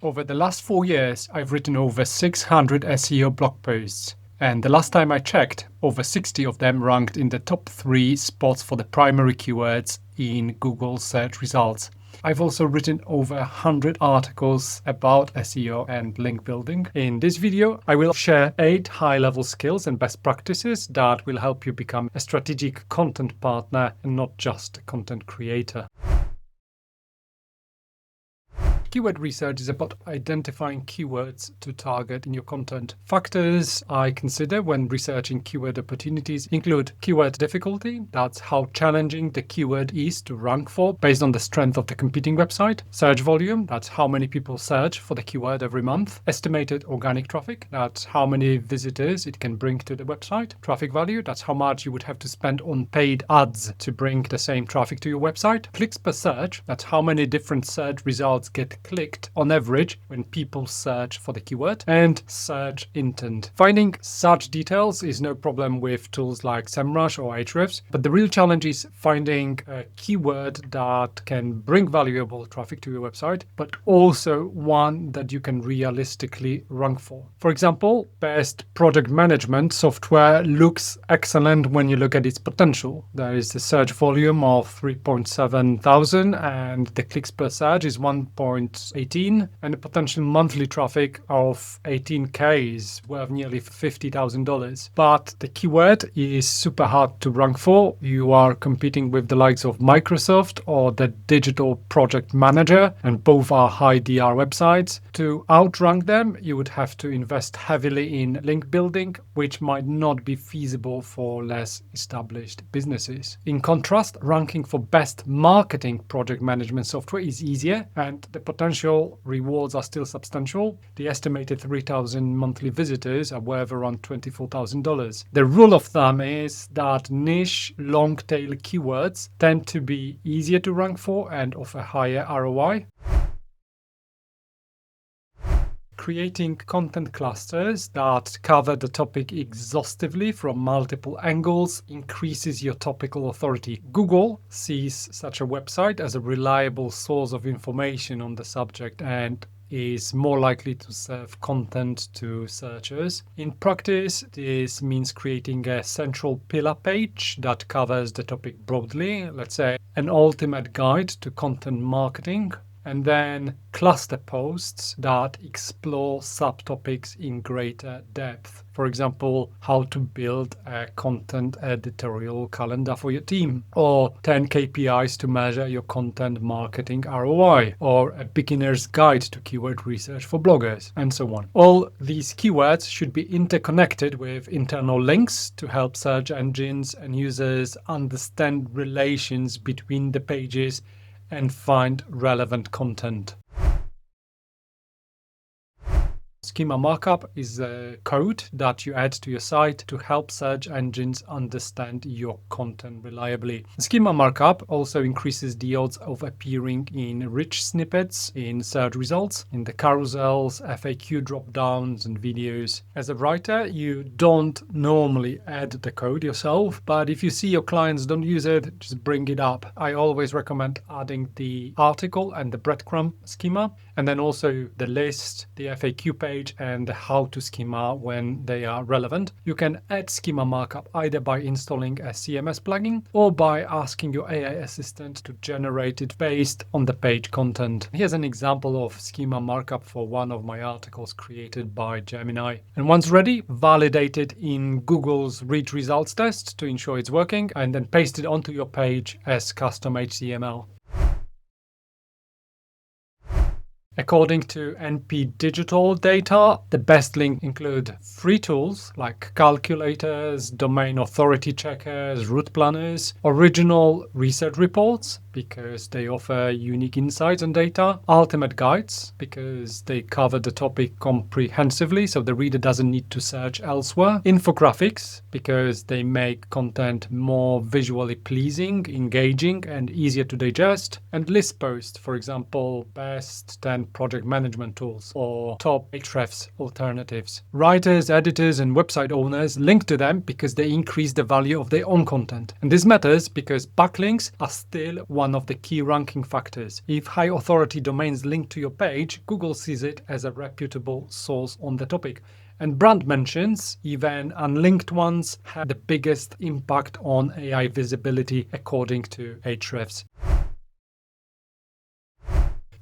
Over the last 4 years, I've written over 600 SEO blog posts, and the last time I checked, over 60 of them ranked in the top 3 spots for the primary keywords in Google search results. I've also written over 100 articles about SEO and link building. In this video, I will share 8 high-level skills and best practices that will help you become a strategic content partner and not just a content creator. Keyword research is about identifying keywords to target in your content. Factors I consider when researching keyword opportunities include keyword difficulty, that's how challenging the keyword is to rank for based on the strength of the competing website. Search volume, that's how many people search for the keyword every month. Estimated organic traffic, that's how many visitors it can bring to the website. Traffic value, that's how much you would have to spend on paid ads to bring the same traffic to your website. Clicks per search, that's how many different search results get clicked on average when people search for the keyword, and search intent. Finding such details is no problem with tools like SEMrush or Ahrefs, but the real challenge is finding a keyword that can bring valuable traffic to your website, but also one that you can realistically rank for. For example, best project management software looks excellent when you look at its potential. There is the search volume of 3.7 thousand and the clicks per search is 1.18 and a potential monthly traffic of 18K is worth nearly $50,000. But the keyword is super hard to rank for. You are competing with the likes of Microsoft or the Digital Project Manager, and both are high DR websites. To outrank them, you would have to invest heavily in link building, which might not be feasible for less established businesses. In contrast, ranking for best marketing project management software is easier, and the potential rewards are still substantial. The estimated 3,000 monthly visitors are worth around $24,000. The rule of thumb is that niche, long-tail keywords tend to be easier to rank for and offer higher ROI. Creating content clusters that cover the topic exhaustively from multiple angles increases your topical authority. Google sees such a website as a reliable source of information on the subject and is more likely to serve content to searchers. In practice, this means creating a central pillar page that covers the topic broadly, let's say an ultimate guide to content marketing, and then cluster posts that explore subtopics in greater depth. For example, how to build a content editorial calendar for your team, or 10 KPIs to measure your content marketing ROI, or a beginner's guide to keyword research for bloggers, and so on. All these keywords should be interconnected with internal links to help search engines and users understand relations between the pages and find relevant content. Schema markup is a code that you add to your site to help search engines understand your content reliably. Schema markup also increases the odds of appearing in rich snippets in search results, in the carousels, FAQ drop-downs, and videos. As a writer, you don't normally add the code yourself, but if you see your clients don't use it, just bring it up. I always recommend adding the article and the breadcrumb schema, and then also the list, the FAQ page, and the how-to schema when they are relevant. You can add schema markup either by installing a CMS plugin or by asking your AI assistant to generate it based on the page content. Here's an example of schema markup for one of my articles created by Gemini. And once ready, validate it in Google's Read Results test to ensure it's working, and then paste it onto your page as custom HTML. According to NP Digital data, the best links include free tools like calculators, domain authority checkers, route planners, original research reports because they offer unique insights and data, ultimate guides because they cover the topic comprehensively so the reader doesn't need to search elsewhere, infographics because they make content more visually pleasing, engaging, and easier to digest, and list posts, for example, best 10 project management tools or top Ahrefs alternatives. Writers, editors, and website owners link to them because they increase the value of their own content. And this matters because backlinks are still one of the key ranking factors. If high authority domains link to your page, Google sees it as a reputable source on the topic. And brand mentions, even unlinked ones, have the biggest impact on AI visibility according to Ahrefs.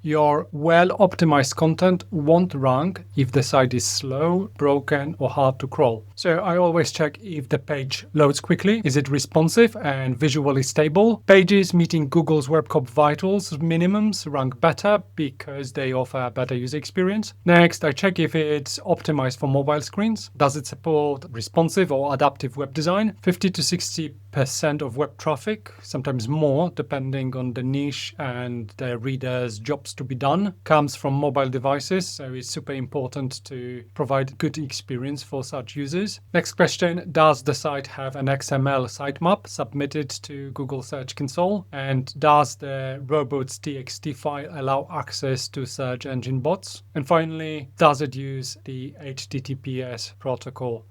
Your well-optimized content won't rank if the site is slow, broken, or hard to crawl. So I always check if the page loads quickly, is it responsive and visually stable. Pages meeting Google's Web Corp Vitals minimums rank better because they offer a better user experience. Next, I check if it's optimized for mobile screens. Does it support responsive or adaptive web design? 50 to 60% of web traffic, sometimes more, depending on the niche and the reader's jobs to be done, comes from mobile devices, so it's super important to provide good experience for such users. Next question, does the site have an XML sitemap submitted to Google Search Console? And does the robots.txt file allow access to search engine bots? And finally, does it use the HTTPS protocol?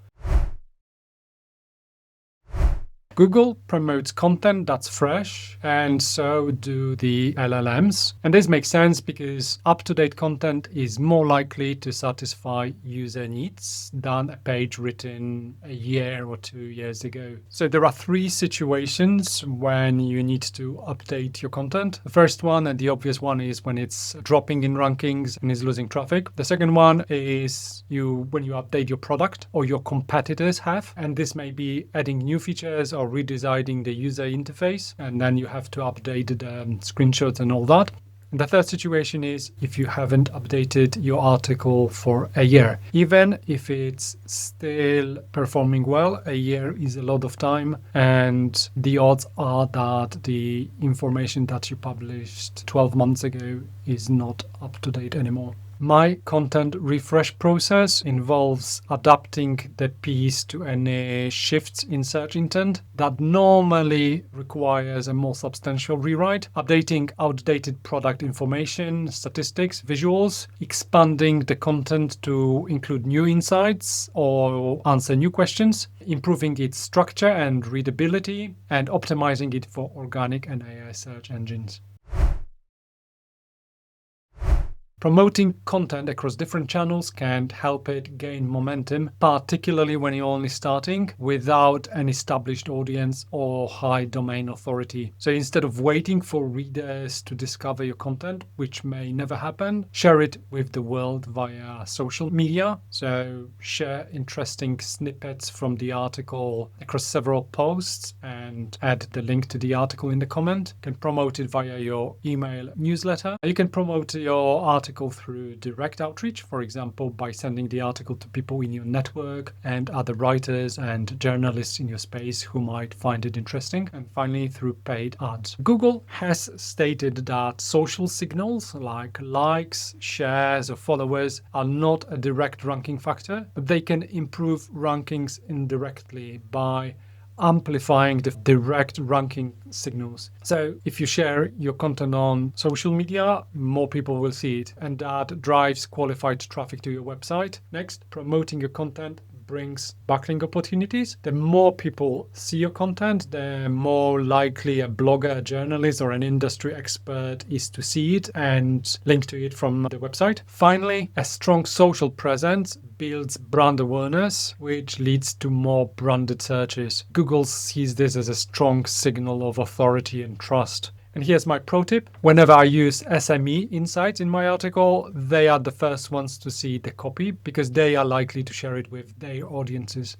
Google promotes content that's fresh, and so do the LLMs. And this makes sense because up-to-date content is more likely to satisfy user needs than a page written a year or 2 years ago. So there are 3 situations when you need to update your content. The first one, and the obvious one, is when it's dropping in rankings and is losing traffic. The second one is when you update your product or your competitors have, and this may be adding new features or redesigning the user interface, and then you have to update the screenshots and all that. And the third situation is if you haven't updated your article for a year. Even if it's still performing well, a year is a lot of time, and the odds are that the information that you published 12 months ago is not up to date anymore. My content refresh process involves adapting the piece to any shifts in search intent that normally requires a more substantial rewrite, updating outdated product information, statistics, visuals, expanding the content to include new insights or answer new questions, improving its structure and readability, and optimizing it for organic and AI search engines. Promoting content across different channels can help it gain momentum, particularly when you're only starting without an established audience or high domain authority. So instead of waiting for readers to discover your content, which may never happen, share it with the world via social media. So share interesting snippets from the article across several posts and add the link to the article in the comment. You can promote it via your email newsletter. You can promote your article through direct outreach, for example, by sending the article to people in your network and other writers and journalists in your space who might find it interesting. And finally, through paid ads. Google has stated that social signals like likes, shares, or followers are not a direct ranking factor, but they can improve rankings indirectly by amplifying the direct ranking signals. So if you share your content on social media, more people will see it, and that drives qualified traffic to your website. Next, promoting your content brings backlink opportunities. The more people see your content, the more likely a blogger, a journalist, or an industry expert is to see it and link to it from the website. Finally, a strong social presence builds brand awareness, which leads to more branded searches. Google sees this as a strong signal of authority and trust. And here's my pro tip. Whenever I use SME insights in my article, they are the first ones to see the copy because they are likely to share it with their audiences.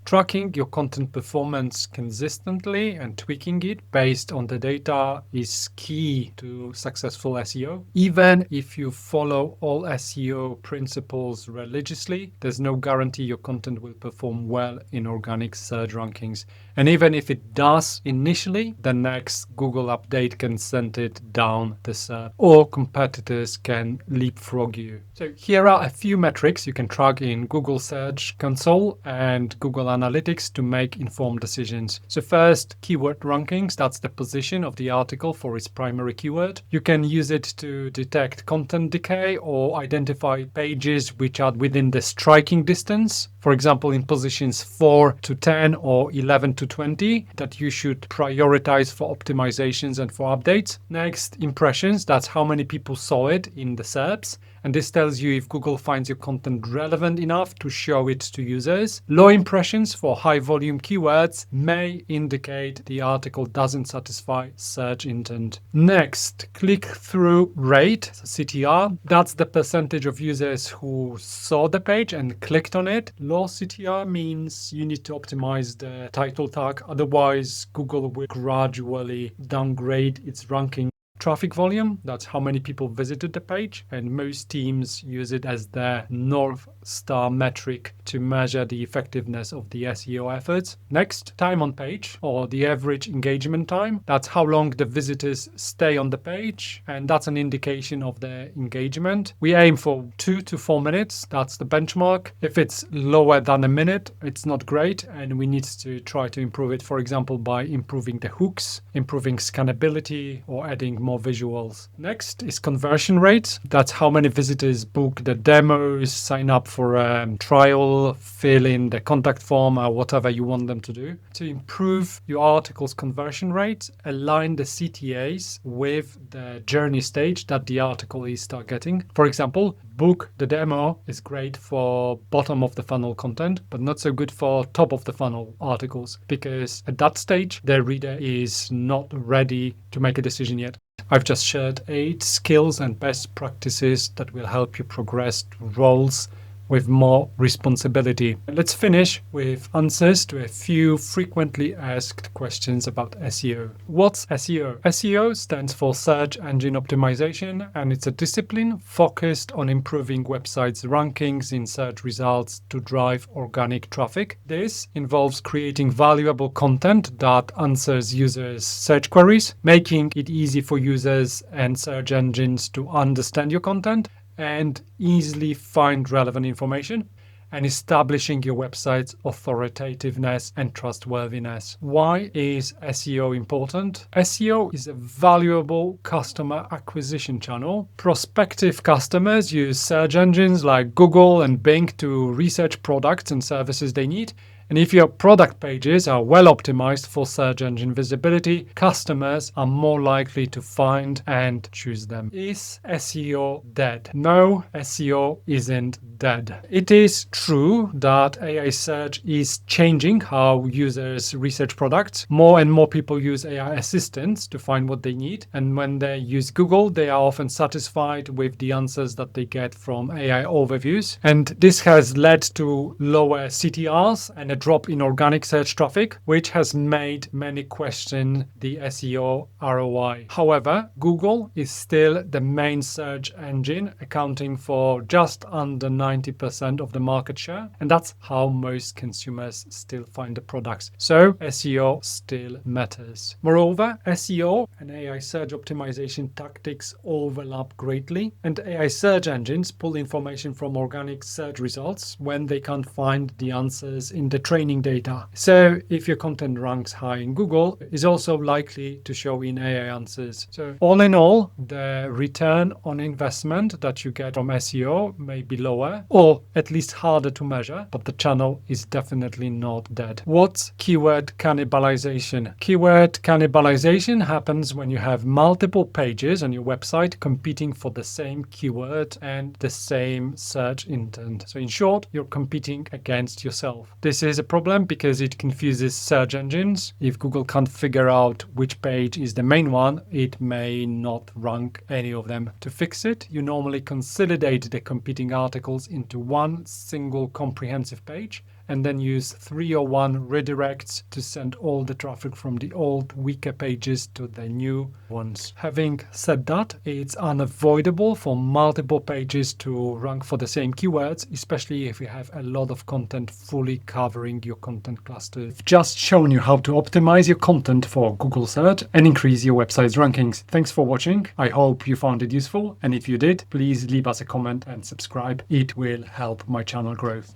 Tracking your content performance consistently and tweaking it based on the data is key to successful SEO. Even if you follow all SEO principles religiously, there's no guarantee your content will perform well in organic search rankings. And even if it does initially, the next Google update can send it down the SERP, or competitors can leapfrog you. So here are a few metrics you can track in Google Search Console and Google Analytics to make informed decisions. So first, keyword rankings. That's the position of the article for its primary keyword. You can use it to detect content decay or identify pages which are within the striking distance for example, in positions 4 to 10 or 11 to 20, that you should prioritize for optimizations and for updates. Next, impressions. That's how many people saw it in the SERPs. And this tells you if Google finds your content relevant enough to show it to users. Low impressions for high volume keywords may indicate the article doesn't satisfy search intent. Next, click-through rate, CTR. That's the percentage of users who saw the page and clicked on it. Low CTR means you need to optimize the title tag. Otherwise, Google will gradually downgrade its ranking. Traffic volume, that's how many people visited the page, and most teams use it as their North Star metric to measure the effectiveness of the SEO efforts. Next, time on page, or the average engagement time. That's how long the visitors stay on the page, and that's an indication of their engagement. We aim for 2 to 4 minutes, that's the benchmark. If it's lower than a minute, it's not great, and we need to try to improve it, for example, by improving the hooks, improving scannability, or adding more visuals. Next is conversion rate. That's how many visitors book the demos, sign up for a trial, fill in the contact form or whatever you want them to do. To improve your article's conversion rate, align the CTAs with the journey stage that the article is targeting. For example, book the demo is great for bottom of the funnel content, but not so good for top of the funnel articles, because at that stage, the reader is not ready to make a decision yet. I've just shared 8 skills and best practices that will help you progress to roles with more responsibility. Let's finish with answers to a few frequently asked questions about SEO. What's SEO? SEO stands for Search Engine Optimization, and it's a discipline focused on improving websites' rankings in search results to drive organic traffic. This involves creating valuable content that answers users' search queries, making it easy for users and search engines to understand your content and easily find relevant information, and establishing your website's authoritativeness and trustworthiness. Why is SEO important? SEO is a valuable customer acquisition channel. Prospective customers use search engines like Google and Bing to research products and services they need. And if your product pages are well optimized for search engine visibility, customers are more likely to find and choose them. Is SEO dead? No, SEO isn't dead. It is true that AI search is changing how users research products. More and more people use AI assistants to find what they need. And when they use Google, they are often satisfied with the answers that they get from AI overviews. And this has led to lower CTRs and a drop in organic search traffic, which has made many question the SEO ROI. However, Google is still the main search engine, accounting for just under 90% of the market share, and that's how most consumers still find the products. So SEO still matters. Moreover, SEO and AI search optimization tactics overlap greatly, and AI search engines pull information from organic search results when they can't find the answers in the training data. So if your content ranks high in Google, it's also likely to show in AI answers. So all in all, the return on investment that you get from SEO may be lower, or at least harder to measure, but the channel is definitely not dead. What's keyword cannibalization? Keyword cannibalization happens when you have multiple pages on your website competing for the same keyword and the same search intent. So in short, you're competing against yourself. This is a problem because it confuses search engines. If Google can't figure out which page is the main one, it may not rank any of them. To fix it, you normally consolidate the competing articles into one single comprehensive page, and then use 301 redirects to send all the traffic from the old, weaker pages to the new ones. Having said that, it's unavoidable for multiple pages to rank for the same keywords, especially if you have a lot of content fully covering your content cluster. I've just shown you how to optimize your content for Google search and increase your website's rankings. Thanks for watching. I hope you found it useful, and if you did, please leave us a comment and subscribe. It will help my channel growth.